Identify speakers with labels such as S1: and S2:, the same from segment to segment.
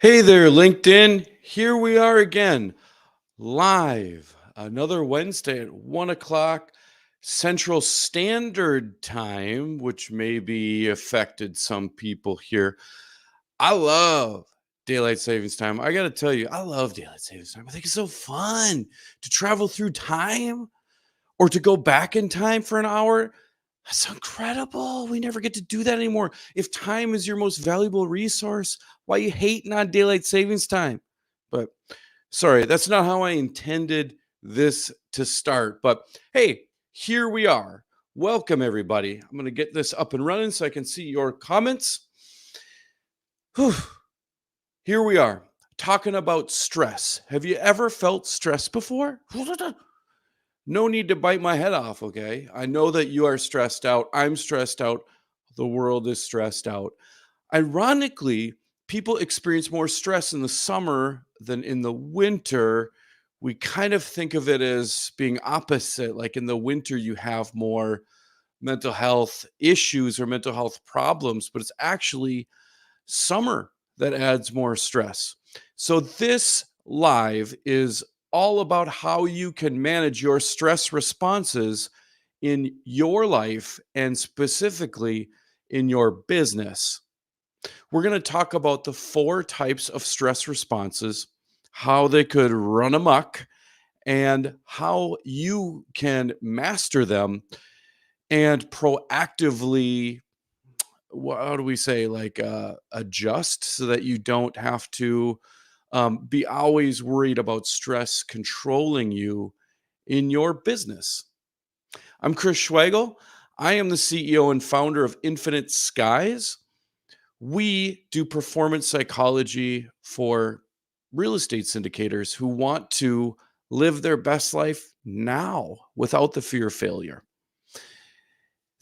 S1: Hey there, LinkedIn. Here we are again, live another Wednesday at 1 o'clock Central Standard Time, which maybe affected some people here. I love daylight savings time. I got to tell you, I love daylight savings time. I think it's so fun to travel through time or to go back in time for an hour. That's incredible. We never get to do that anymore. If time is your most valuable resource, why you hating on daylight savings time? But sorry, that's not how I intended this to start. But hey, here we are. Welcome, everybody. I'm going to get this up and running so I can see your comments. Whew. Here we are talking about stress. Have you ever felt stress before? No need to bite my head off, okay? I know that you are stressed out. I'm stressed out. The world is stressed out. Ironically, people experience more stress in the summer than in the winter. We kind of think of it as being opposite. Like in the winter, you have more mental health issues or mental health problems, but it's actually summer that adds more stress. So, this live is all about how you can manage your stress responses in your life and specifically in your business. We're going to talk about the 4 types of stress responses, how they could run amok, and how you can master them and proactively, how do we say, like adjust so that you don't have to be always worried about stress controlling you in your business. I'm Chris Schwagel. I am the CEO and founder of Infinite Skies. We do performance psychology for real estate syndicators who want to live their best life now without the fear of failure.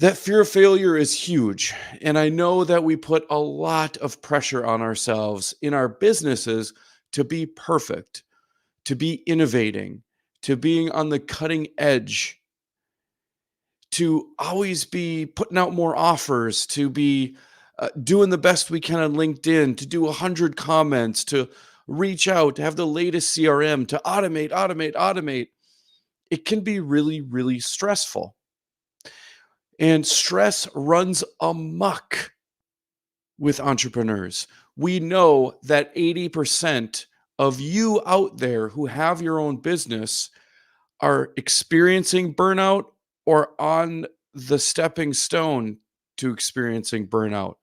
S1: That fear of failure is huge. And I know that we put a lot of pressure on ourselves in our businesses to be perfect, to be innovating, to being on the cutting edge, to always be putting out more offers, to be doing the best we can on LinkedIn, to do 100 comments, to reach out, to have the latest CRM, to automate. It can be really, really stressful. And stress runs amok with entrepreneurs. We know that 80% of you out there who have your own business are experiencing burnout or on the stepping stone to experiencing burnout.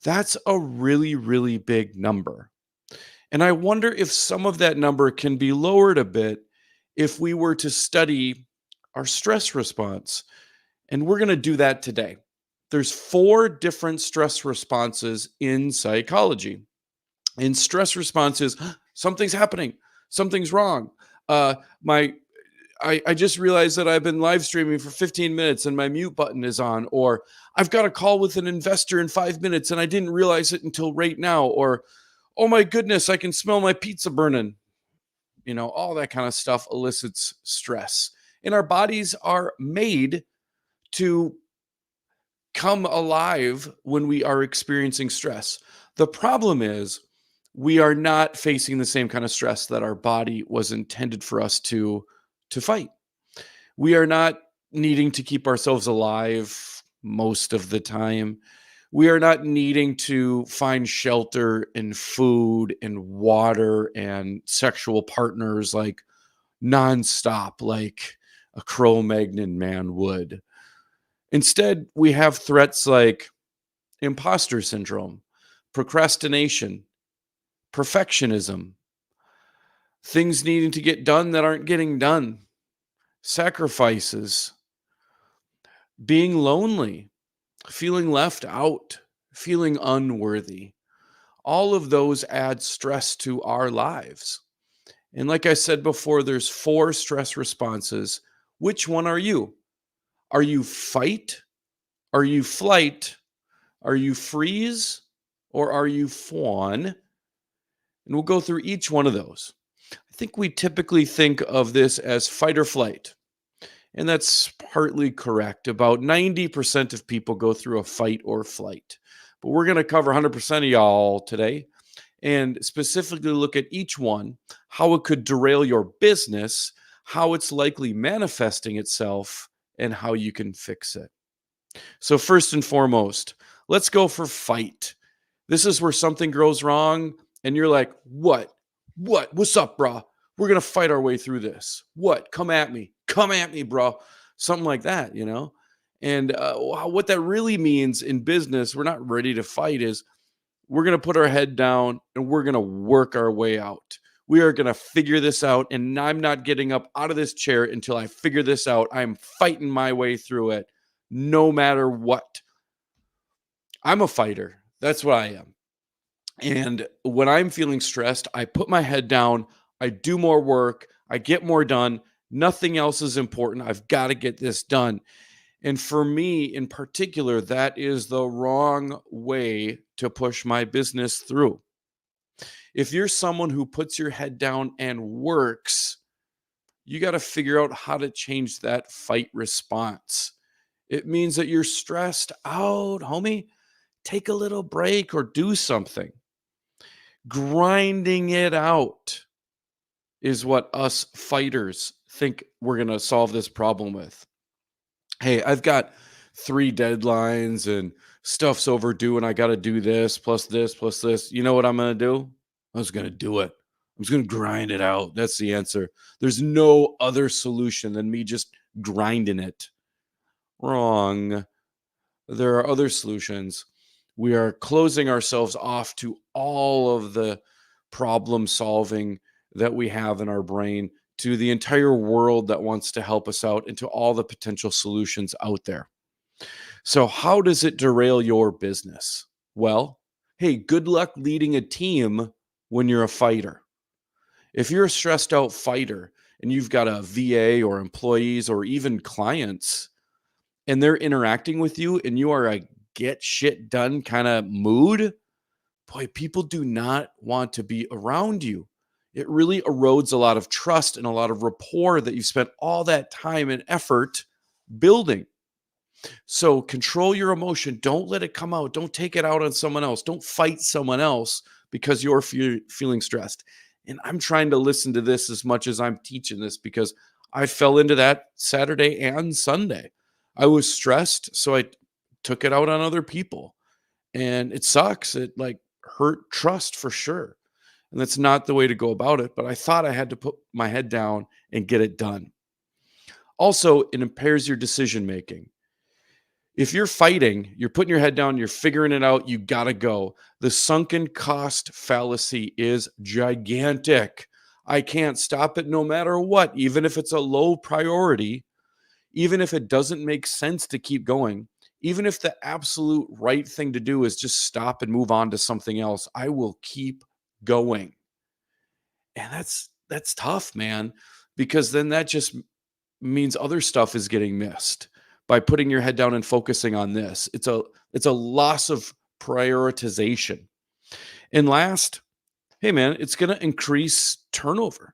S1: That's a really, really big number. And I wonder if some of that number can be lowered a bit if we were to study our stress response. And we're going to do that today. There's 4 different stress responses in psychology. And stress response is something's happening, something's wrong. I just realized that I've been live streaming for 15 minutes and my mute button is on, or I've got a call with an investor in 5 minutes and I didn't realize it until right now, or oh my goodness, I can smell my pizza burning. All that kind of stuff elicits stress. And our bodies are made to come alive when we are experiencing stress. The problem is we are not facing the same kind of stress that our body was intended for us to fight. We are not needing to keep ourselves alive most of the time. We are not needing to find shelter and food and water and sexual partners like nonstop, like a Cro-Magnon man would. Instead, we have threats like imposter syndrome, procrastination, perfectionism, things needing to get done that aren't getting done, sacrifices, being lonely, feeling left out, feeling unworthy. All of those add stress to our lives. And like I said before, there's 4 stress responses. Which one are you? Are you fight? Are you flight? Are you freeze? Or are you fawn? And we'll go through each one of those. I think we typically think of this as fight or flight. And that's partly correct. About 90% of people go through a fight or flight. But we're going to cover 100% of y'all today. and specifically look at each one, how it could derail your business, how it's likely manifesting itself, and how you can fix it. So, first and foremost, let's go for fight. This is where something goes wrong, and you're like, what? What? What's up, bro? We're going to fight our way through this. What? Come at me. Come at me, bro. Something like that, you know? And what that really means in business, we're not ready to fight, is we're going to put our head down and we're going to work our way out. We are going to figure this out. And I'm not getting up out of this chair until I figure this out. I'm fighting my way through it no matter what. I'm a fighter. That's what I am. And when I'm feeling stressed, I put my head down, I do more work, I get more done. Nothing else is important. I've got to get this done. And for me in particular, that is the wrong way to push my business through. If you're someone who puts your head down and works, you got to figure out how to change that fight response. It means that you're stressed out, homie. Take a little break or do something. Grinding it out is what us fighters think we're going to solve this problem with. Hey, I've got 3 deadlines and stuff's overdue and I got to do this plus this plus this. You know what I'm going to do? I was going to do it. I'm just going to grind it out. That's the answer. There's no other solution than me just grinding it. Wrong. There are other solutions. We are closing ourselves off to all of the problem solving that we have in our brain, to the entire world that wants to help us out, and to all the potential solutions out there. So, how does it derail your business? Well, hey, good luck leading a team when you're a fighter. If you're a stressed out fighter and you've got a VA or employees or even clients, and they're interacting with you and you are a get shit done kind of mood, boy, people do not want to be around you. It really erodes a lot of trust and a lot of rapport that you spent all that time and effort building. So control your emotion. Don't let it come out. Don't take it out on someone else. Don't fight someone else because you're feeling stressed. And I'm trying to listen to this as much as I'm teaching this, because I fell into that Saturday and Sunday. I was stressed, so I took it out on other people. And it sucks. It like hurt trust for sure. And that's not the way to go about it. But I thought I had to put my head down and get it done. Also, it impairs your decision making. If you're fighting, you're putting your head down, you're figuring it out, you got to go. The sunken cost fallacy is gigantic. I can't stop it no matter what, even if it's a low priority, even if it doesn't make sense to keep going, even if the absolute right thing to do is just stop and move on to something else. I will keep going. And that's tough, man, because then that just means other stuff is getting missed by putting your head down and focusing on this. It's a loss of prioritization. And last, hey man, it's going to increase turnover.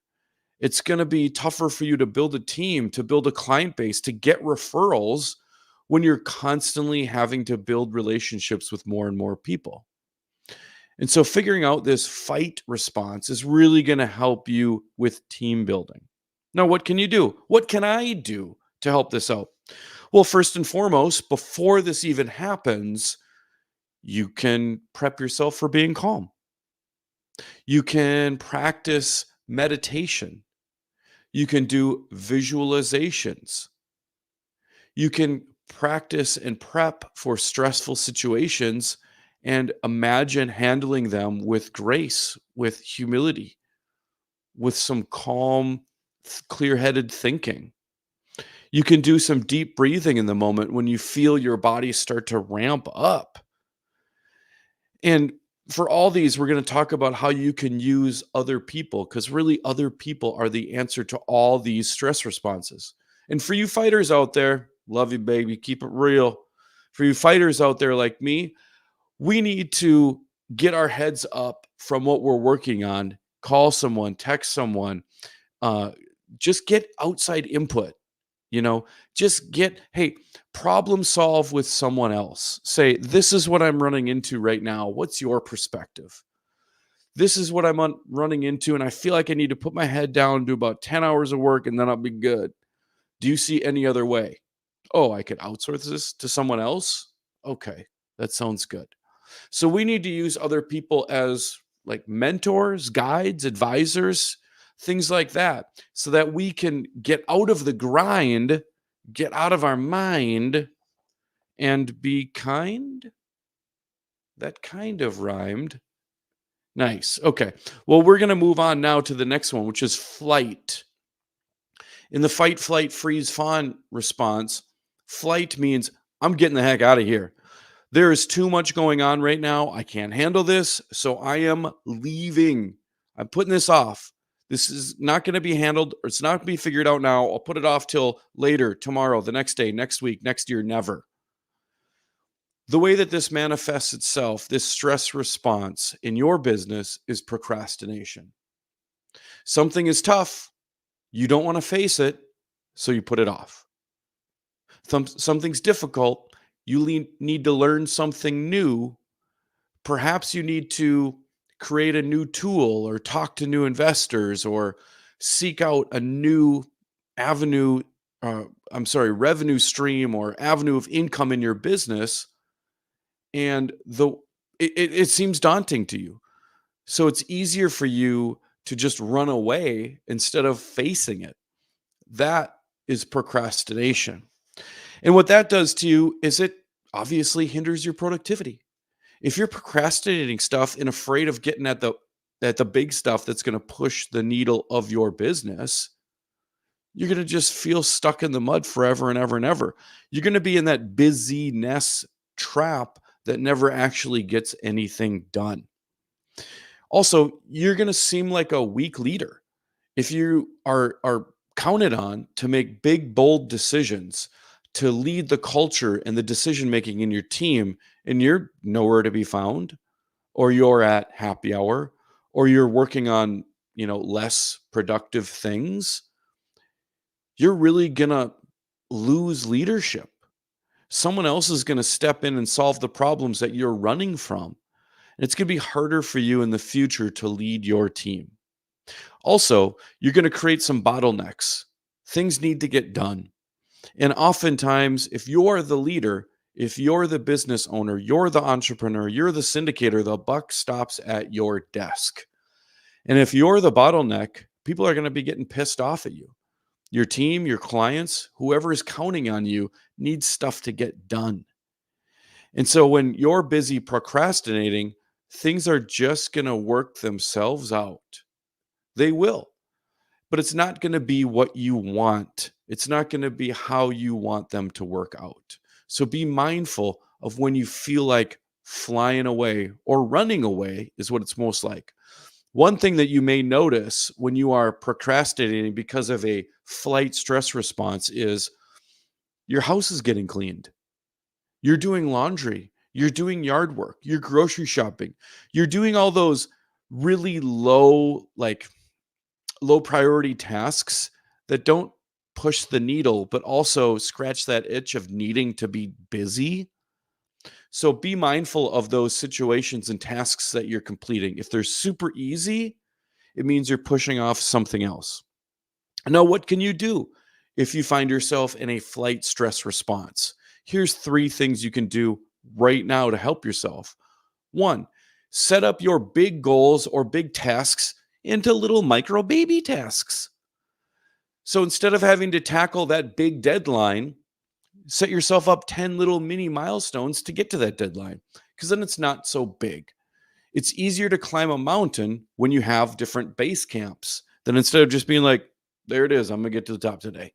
S1: It's going to be tougher for you to build a team, to build a client base, to get referrals when you're constantly having to build relationships with more and more people. And so figuring out this fight response is really going to help you with team building. Now, what can you do? What can I do to help this out? Well, first and foremost, before this even happens, you can prep yourself for being calm. You can practice meditation. You can do visualizations. You can practice and prep for stressful situations and imagine handling them with grace, with humility, with some calm, clear headed thinking. You can do some deep breathing in the moment when you feel your body start to ramp up. And for all these, we're going to talk about how you can use other people, because really other people are the answer to all these stress responses. And for you fighters out there, love you, baby, keep it real. For you fighters out there like me, we need to get our heads up from what we're working on, call someone, text someone, just get outside input. Just hey, problem solve with someone else. Say, this is what I'm running into right now. What's your perspective? This is what running into, and I feel like I need to put my head down, do about 10 hours of work, and then I'll be good. Do you see any other way? Oh, I could outsource this to someone else? Okay, that sounds good. So we need to use other people as like mentors, guides, advisors, things like that, so that we can get out of the grind, get out of our mind, and be kind. That kind of rhymed. Nice. Okay. Well, we're going to move on now to the next one, which is flight. In the fight, flight, freeze, fawn response, flight means I'm getting the heck out of here. There is too much going on right now. I can't handle this. So I am leaving. I'm putting this off. This is not going to be handled, or it's not going to be figured out now. I'll put it off till later, tomorrow, the next day, next week, next year, never. The way that this manifests itself, this stress response in your business, is procrastination. Something is tough. You don't want to face it, so you put it off. Something's difficult. You need to learn something new. Perhaps you need to create a new tool or talk to new investors or seek out a new avenue, revenue stream or avenue of income in your business. And it seems daunting to you. So it's easier for you to just run away instead of facing it. That is procrastination. And what that does to you is it obviously hinders your productivity. If you're procrastinating stuff and afraid of getting at the big stuff that's going to push the needle of your business, you're going to just feel stuck in the mud forever and ever and ever. You're going to be in that busyness trap that never actually gets anything done. Also, you're going to seem like a weak leader if you are counted on to make big, bold decisions, to lead the culture and the decision making in your team, and you're nowhere to be found, or you're at happy hour, or you're working on, less productive things. You're really going to lose leadership. Someone else is going to step in and solve the problems that you're running from. And it's going to be harder for you in the future to lead your team. Also, you're going to create some bottlenecks. Things need to get done. And oftentimes, if you're the leader, if you're the business owner, you're the entrepreneur, you're the syndicator, the buck stops at your desk. And if you're the bottleneck, people are going to be getting pissed off at you. Your team, your clients, whoever is counting on you needs stuff to get done. And so when you're busy procrastinating, things are just going to work themselves out. They will, but it's not going to be what you want. It's not going to be how you want them to work out. So be mindful of when you feel like flying away or running away is what it's most like. One thing that you may notice when you are procrastinating because of a flight stress response is your house is getting cleaned. You're doing laundry. You're doing yard work. You're grocery shopping. You're doing all those really low priority tasks that don't push the needle, but also scratch that itch of needing to be busy. So be mindful of those situations and tasks that you're completing. If they're super easy, it means you're pushing off something else. Now, what can you do if you find yourself in a flight stress response? Here's 3 things you can do right now to help yourself. 1, set up your big goals or big tasks into little micro baby tasks. So instead of having to tackle that big deadline, set yourself up 10 little mini milestones to get to that deadline, because then it's not so big. It's easier to climb a mountain when you have different base camps than instead of just being like, there it is, I'm going to get to the top today.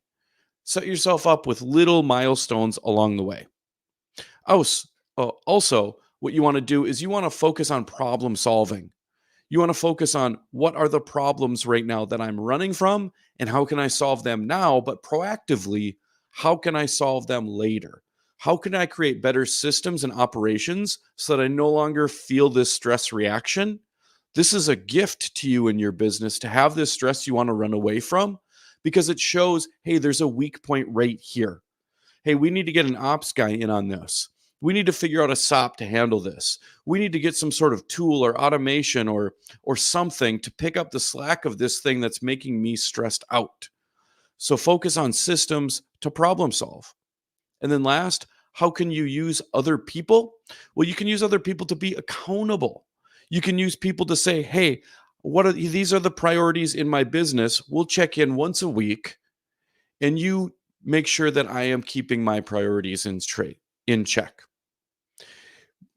S1: Set yourself up with little milestones along the way. Also, what you want to do is you want to focus on problem solving. You want to focus on what are the problems right now that I'm running from and how can I solve them now, but proactively, how can I solve them later? How can I create better systems and operations so that I no longer feel this stress reaction? This is a gift to you in your business to have this stress you want to run away from, because it shows, hey, there's a weak point right here. Hey, we need to get an ops guy in on this. We need to figure out a SOP to handle this. We need to get some sort of tool or automation or something to pick up the slack of this thing that's making me stressed out. So focus on systems to problem solve. And then last, how can you use other people? Well, you can use other people to be accountable. You can use people to say, hey, these are the priorities in my business. We'll check in once a week and you make sure that I am keeping my priorities in check.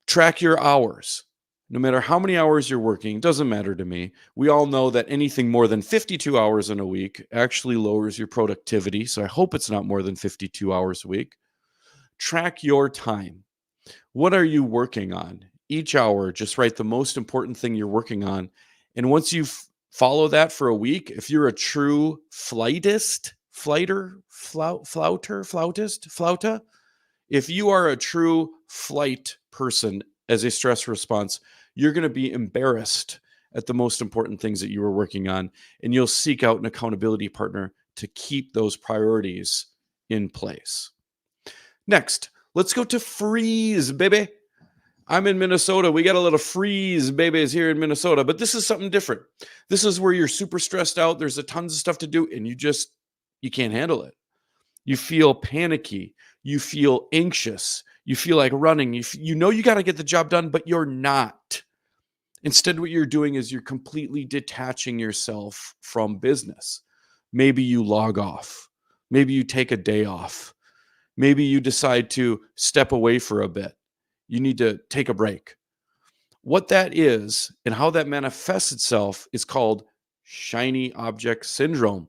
S1: Track your hours. No matter how many hours you're working, doesn't matter to me. We all know that anything more than 52 hours in a week actually lowers your productivity. So I hope it's not more than 52 hours a week. Track your time. What are you working on? Each hour, just write the most important thing you're working on. And once you follow that for a week, if you're a true flautist, if you are a true flight person as a stress response, you're going to be embarrassed at the most important things that you were working on, and you'll seek out an accountability partner to keep those priorities in place. Next, let's go to freeze, baby. I'm in Minnesota. We got a little freeze babies here in Minnesota, but this is something different. This is where you're super stressed out. There's a tons of stuff to do, and you can't handle it. You feel panicky. You feel anxious. You feel like running. You know you got to get the job done, but you're not. Instead, what you're doing is you're completely detaching yourself from business. Maybe you log off. Maybe you take a day off. Maybe you decide to step away for a bit. You need to take a break. What that is and how that manifests itself is called shiny object syndrome.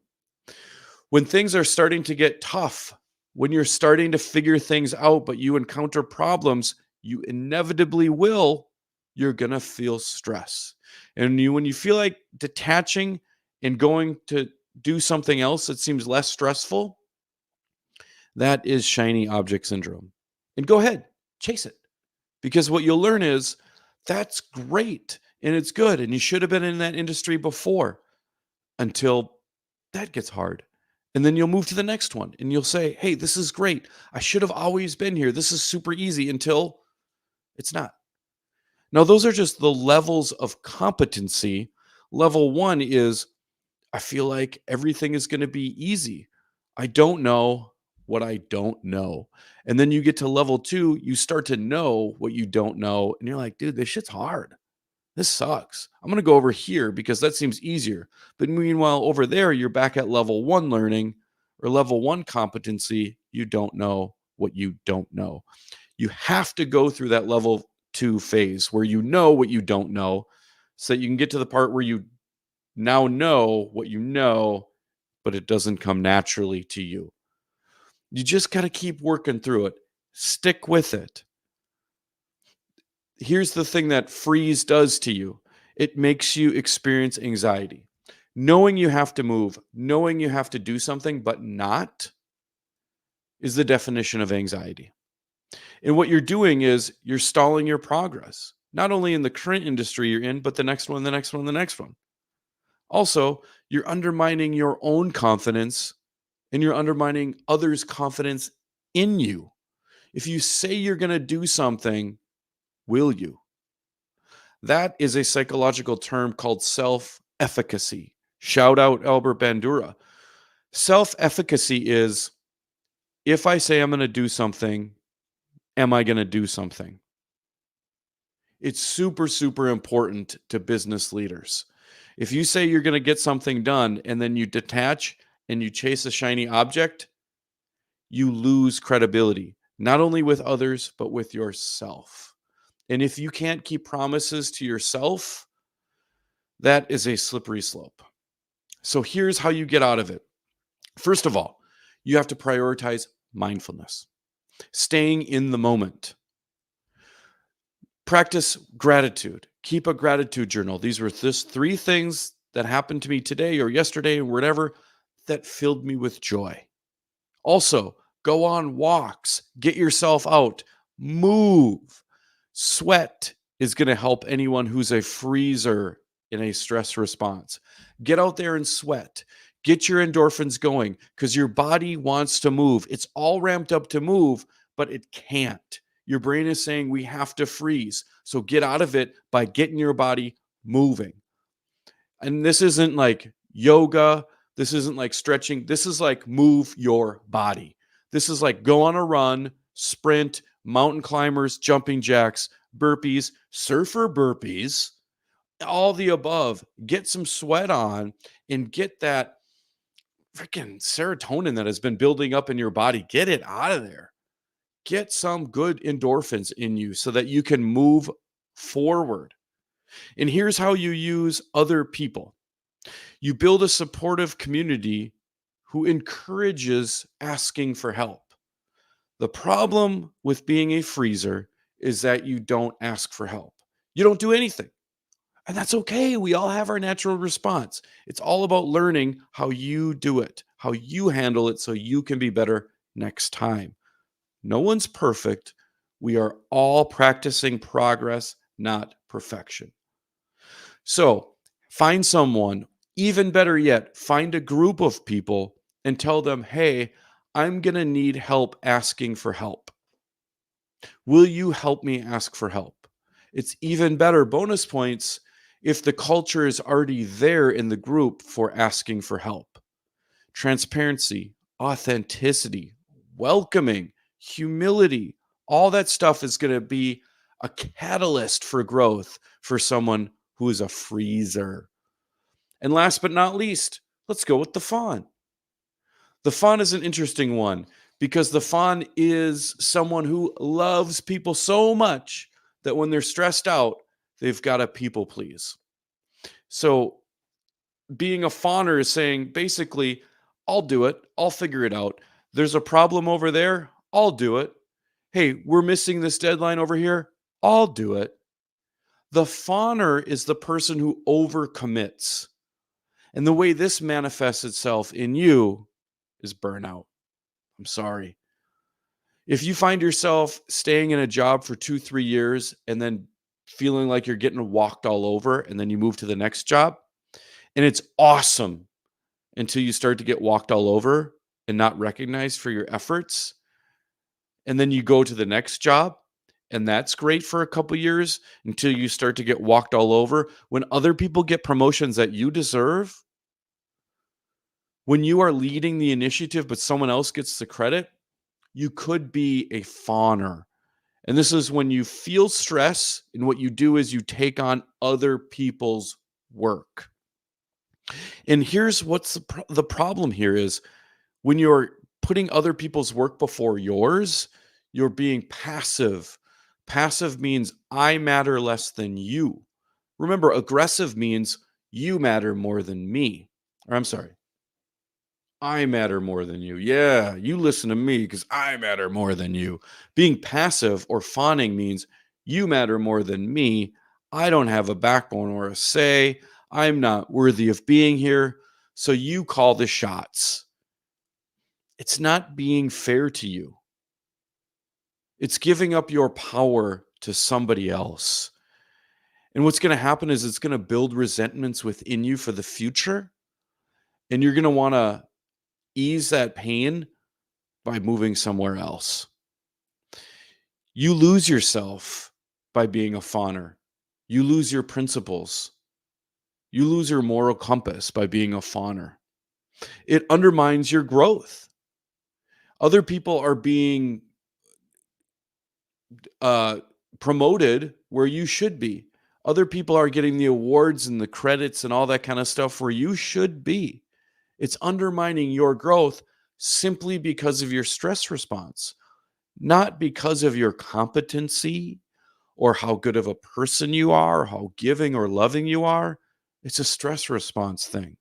S1: When things are starting to get tough, when you're starting to figure things out, but you encounter problems, you inevitably will, you're going to feel stress. And when you feel like detaching and going to do something else that seems less stressful, that is shiny object syndrome. And go ahead, chase it. Because what you'll learn is that's great and it's good. And you should have been in that industry before until that gets hard. And then you'll move to the next one and you'll say, hey, this is great. I should have always been here. This is super easy until it's not. Now, those are just the levels of competency. Level one is I feel like everything is going to be easy. I don't know what I don't know. And then you get to level two, you start to know what you don't know. And you're like, dude, this shit's hard. This sucks. I'm going to go over here because that seems easier. But meanwhile, over there, you're back at level one learning or level one competency. You don't know what you don't know. You have to go through that level two phase where you know what you don't know so that you can get to the part where you now know what you know, but it doesn't come naturally to you. You just got to keep working through it. Stick with it. Here's the thing that freeze does to you. It makes you experience anxiety. Knowing you have to move, knowing you have to do something, but not is the definition of anxiety. And what you're doing is you're stalling your progress, not only in the current industry you're in, but the next one, the next one, the next one. Also, you're undermining your own confidence and you're undermining others' confidence in you. If you say you're going to do something, will you? That is a psychological term called self-efficacy. Shout out Albert Bandura. Self-efficacy is if I say I'm going to do something, am I going to do something? It's super, super important to business leaders. If you say you're going to get something done and then you detach and you chase a shiny object, you lose credibility, not only with others, but with yourself. And if you can't keep promises to yourself, that is a slippery slope. So here's how you get out of it. First of all, you have to prioritize mindfulness, staying in the moment. Practice gratitude. Keep a gratitude journal. These were just 3 things that happened to me today or yesterday or whatever that filled me with joy. Also, go on walks, get yourself out, move. Sweat is going to help anyone who's a freezer in a stress response. Get out there and sweat. Get your endorphins going because your body wants to move. It's all ramped up to move, but it can't. Your brain is saying we have to freeze. So get out of it by getting your body moving. And this isn't like yoga. This isn't like stretching. This is like move your body. This is like go on a run, sprint, mountain climbers, jumping jacks, burpees, surfer burpees, all the above. Get some sweat on and get that freaking serotonin that has been building up in your body. Get it out of there. Get some good endorphins in you so that you can move forward. And here's how you use other people. You build a supportive community who encourages asking for help. The problem with being a freezer is that you don't ask for help. You don't do anything. And that's okay. We all have our natural response. It's all about learning how you do it, how you handle it so you can be better next time. No one's perfect. We are all practicing progress, not perfection. So find someone, even better yet, find a group of people and tell them, hey, I'm going to need help asking for help. Will you help me ask for help? It's even better bonus points if the culture is already there in the group for asking for help. Transparency, authenticity, welcoming, humility, all that stuff is going to be a catalyst for growth for someone who is a freezer. And last but not least, let's go with the fawn. The fawn is an interesting one because the fawn is someone who loves people so much that when they're stressed out, they've got to people please. So being a fawner is saying basically, I'll do it. I'll figure it out. There's a problem over there. I'll do it. Hey, we're missing this deadline over here. I'll do it. The fawner is the person who overcommits. And the way this manifests itself in you is burnout. I'm sorry. If you find yourself staying in a job for 2-3 years and then feeling like you're getting walked all over, and then you move to the next job, and it's awesome until you start to get walked all over and not recognized for your efforts. And then you go to the next job, and that's great for a couple years until you start to get walked all over. When other people get promotions that you deserve, when you are leading the initiative, but someone else gets the credit, you could be a fawner. And this is when you feel stress, and what you do is you take on other people's work. And here's what's the problem here is when you're putting other people's work before yours, you're being passive. Passive means I matter less than you. Remember, aggressive means you matter more than me. Or I'm sorry, I matter more than you. Yeah, you listen to me because I matter more than you. Being passive or fawning means you matter more than me. I don't have a backbone or a say. I'm not worthy of being here. So you call the shots. It's not being fair to you. It's giving up your power to somebody else. And what's going to happen is it's going to build resentments within you for the future. And you're going to want to ease that pain by moving somewhere else. You lose yourself by being a fawner. You lose your principles. You lose your moral compass by being a fawner. It undermines your growth. Other people are being promoted where you should be. Other people are getting the awards and the credits and all that kind of stuff where you should be. It's undermining your growth simply because of your stress response, not because of your competency or how good of a person you are, or how giving or loving you are. It's a stress response thing.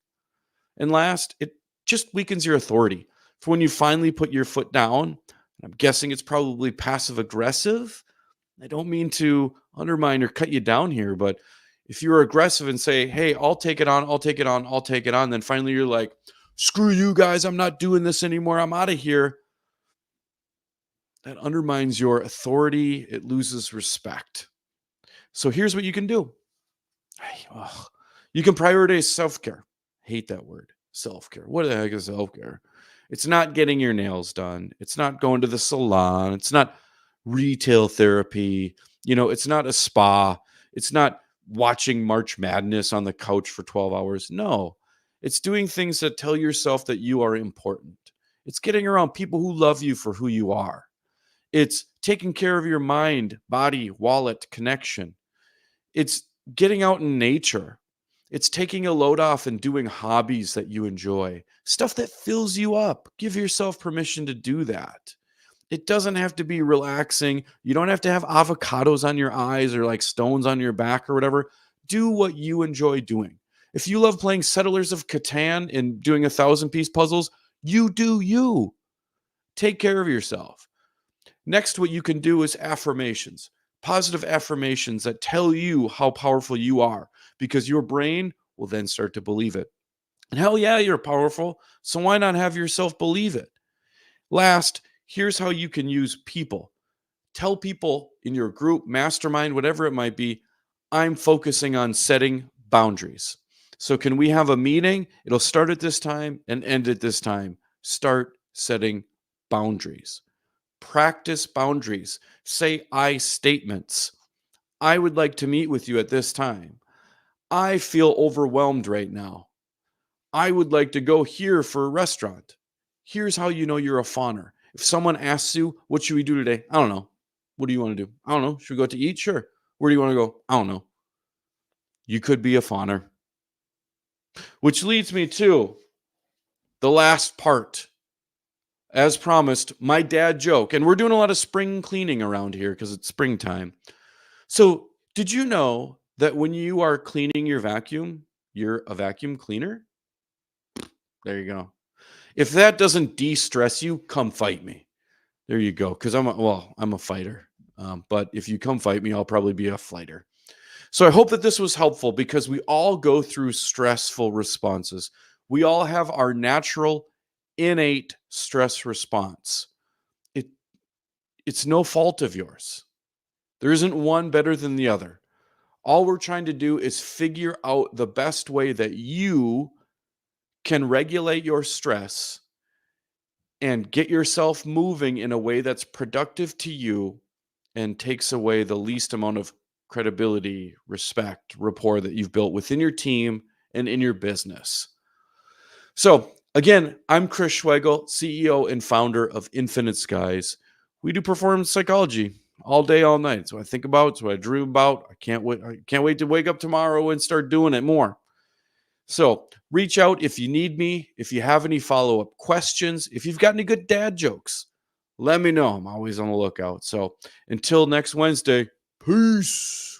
S1: And last, it just weakens your authority. For when you finally put your foot down, I'm guessing it's probably passive aggressive. I don't mean to undermine or cut you down here, but if you're aggressive and say, hey, I'll take it on, I'll take it on, I'll take it on, then finally you're like, screw you guys, I'm not doing this anymore, I'm out of here. That undermines your authority. It loses respect. So here's what you can do. You can prioritize self-care. Hate that word, self-care. What the heck is self-care? It's not getting your nails done. It's not going to the salon. It's not retail therapy. It's not a spa. It's not watching March Madness on the couch for 12 hours. No, it's doing things that tell yourself that you are important. It's getting around people who love you for who you are. It's taking care of your mind, body, wallet, connection. It's getting out in nature. It's taking a load off and doing hobbies that you enjoy, stuff that fills you up. Give yourself permission to do that. It doesn't have to be relaxing. You don't have to have avocados on your eyes or like stones on your back or whatever. Do what you enjoy doing. If you love playing Settlers of Catan and doing 1,000-piece puzzles, you do you. Take care of yourself. Next, what you can do is affirmations, positive affirmations that tell you how powerful you are, because your brain will then start to believe it. And hell yeah, you're powerful. So why not have yourself believe it? Last, here's how you can use people. Tell people in your group, mastermind, whatever it might be, I'm focusing on setting boundaries. So can we have a meeting? It'll start at this time and end at this time. Start setting boundaries. Practice boundaries. Say I statements. I would like to meet with you at this time. I feel overwhelmed right now. I would like to go here for a restaurant. Here's how you know you're a fawner. If someone asks you, what should we do today? I don't know. What do you want to do? I don't know. Should we go out to eat? Sure. Where do you want to go? I don't know. You could be a fawner. Which leads me to the last part. As promised, my dad joke. And we're doing a lot of spring cleaning around here because it's springtime. So, did you know that when you are cleaning your vacuum, you're a vacuum cleaner? There you go. If that doesn't de-stress you, come fight me. There you go. Because I'm a fighter. But if you come fight me, I'll probably be a fighter. So I hope that this was helpful, because we all go through stressful responses. We all have our natural, innate stress response. It, it's no fault of yours. There isn't one better than the other. All we're trying to do is figure out the best way that you can regulate your stress and get yourself moving in a way that's productive to you and takes away the least amount of credibility, respect, rapport that you've built within your team and in your business. So, again, I'm Chris Schwegel, CEO and founder of Infinite Skies. We do performance psychology all day, all night. It's what I think about. It's what I dream about. I can't wait to wake up tomorrow and start doing it more. So reach out if you need me, if you have any follow-up questions, if you've got any good dad jokes, let me know. I'm always on the lookout. So until next Wednesday, peace.